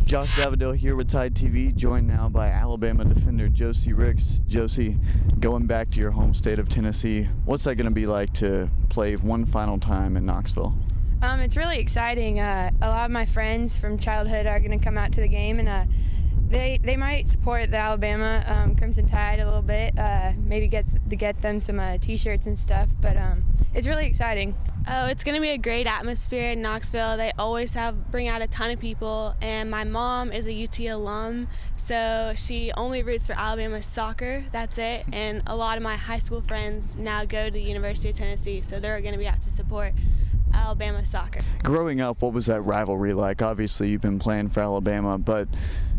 Josh Davidale here with Tide TV, joined now by Alabama defender Josie Ricks. Josie, going back to your home state of Tennessee, what's that going to be like to play one final time in Knoxville? It's really exciting. A lot of my friends from childhood are going to come out to the game, and they might support the Alabama Crimson Tide a little bit. Maybe get them some T-shirts and stuff. But it's really exciting. Oh, it's going to be a great atmosphere in Knoxville. They always bring out a ton of people, and my mom is a UT alum, so she only roots for Alabama soccer. That's it. And a lot of my high school friends now go to the University of Tennessee, so they're going to be out to support Alabama soccer. Growing up, what was that rivalry like? Obviously, you've been playing for Alabama, but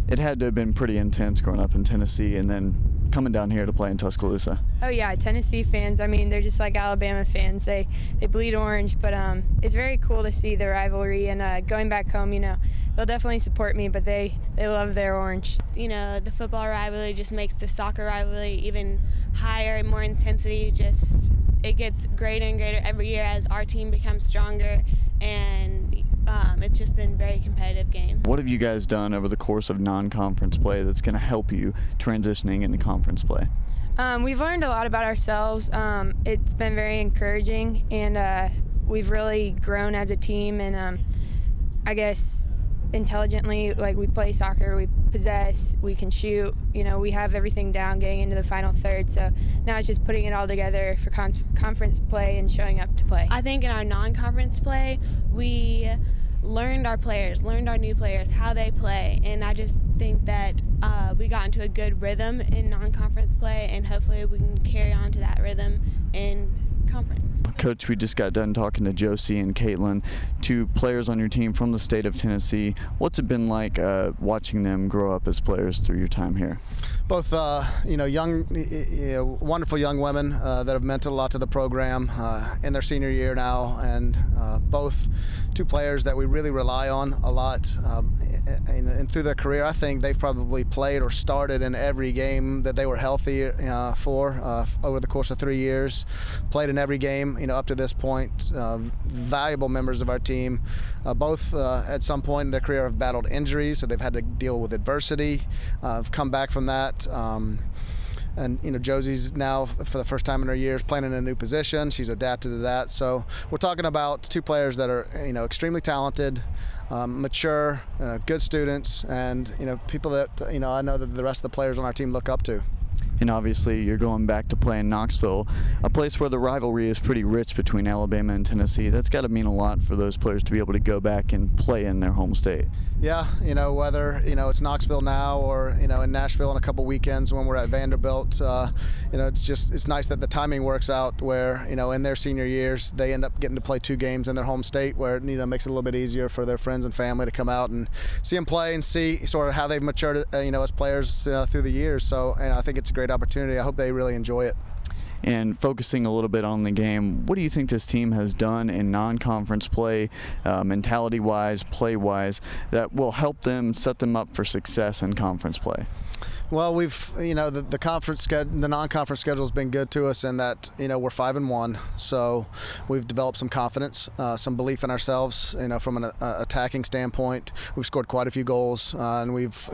it had to have been pretty intense growing up in Tennessee and then coming down here to play in Tuscaloosa. Oh yeah, Tennessee fans, I mean, they're just like Alabama fans. They bleed orange, but it's very cool to see the rivalry, and going back home, you know, they'll definitely support me, but they love their orange. You know, the football rivalry just makes the soccer rivalry even higher and more intensity. Just it gets greater and greater every year as our team becomes stronger, and it's just been a very competitive game. What have you guys done over the course of non-conference play that's going to help you transitioning into conference play? We've learned a lot about ourselves. It's been very encouraging, and we've really grown as a team, and I guess intelligently, like, we play soccer, we possess, we can shoot, you know, we have everything down getting into the final third, so now it's just putting it all together for conference play and showing up to play. I think in our non-conference play, we learned our players, learned our new players, how they play, and I just think that we got into a good rhythm in non-conference play, and hopefully we can carry on to that rhythm in conference. Coach, we just got done talking to Josie and Caitlin, two players on your team from the state of Tennessee. What's it been like watching them grow up as players through your time here? Both, young, wonderful young women that have meant a lot to the program in their senior year now, and both two players that we really rely on a lot. And through their career, I think they've probably played or started in every game that they were healthy for over the course of 3 years. Played in every game, up to this point. Valuable members of our team. Both at some point in their career have battled injuries, so they've had to deal with adversity. Have come back from that. And Josie's now, for the first time in her years, playing in a new position. She's adapted to that. So we're talking about two players that are, extremely talented, mature, good students, and people that I know that the rest of the players on our team look up to. And obviously you're going back to play in Knoxville, a place where the rivalry is pretty rich between Alabama and Tennessee. That's got to mean a lot for those players to be able to go back and play in their home state. Yeah, whether it's Knoxville now or in Nashville in a couple weekends when we're at Vanderbilt, it's nice that the timing works out where in their senior years they end up getting to play 2 games in their home state, where it makes it a little bit easier for their friends and family to come out and see them play and see sort of how they've matured as players through the years. So, and I think it's a great opportunity. I hope they really enjoy it. And focusing a little bit on the game, what do you think this team has done in non-conference play, mentality-wise, play-wise, that will help them set them up for success in conference play? Well, we've, the non-conference schedule has been good to us in that, we're 5-1, so we've developed some confidence, some belief in ourselves, from an attacking standpoint. We've scored quite a few goals, and we've,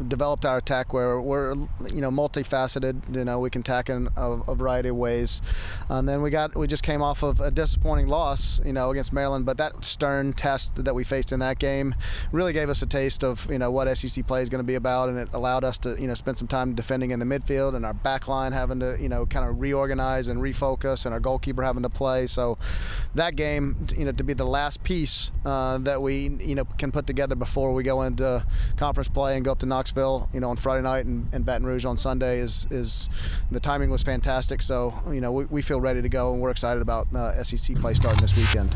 developed our attack where we're, multifaceted. We can attack in a variety of ways. And then we just came off of a disappointing loss, against Maryland, but that stern test that we faced in that game really gave us a taste of, what SEC play is going to be about, and it allowed us to, spend some time defending in the midfield, and our back line having to, kind of reorganize and refocus, and our goalkeeper having to play. So that game, to be the last piece that we, can put together before we go into conference play and go up to Knoxville, on Friday night and Baton Rouge on Sunday is the timing was fantastic. So, we feel ready to go, and we're excited about SEC play starting this weekend.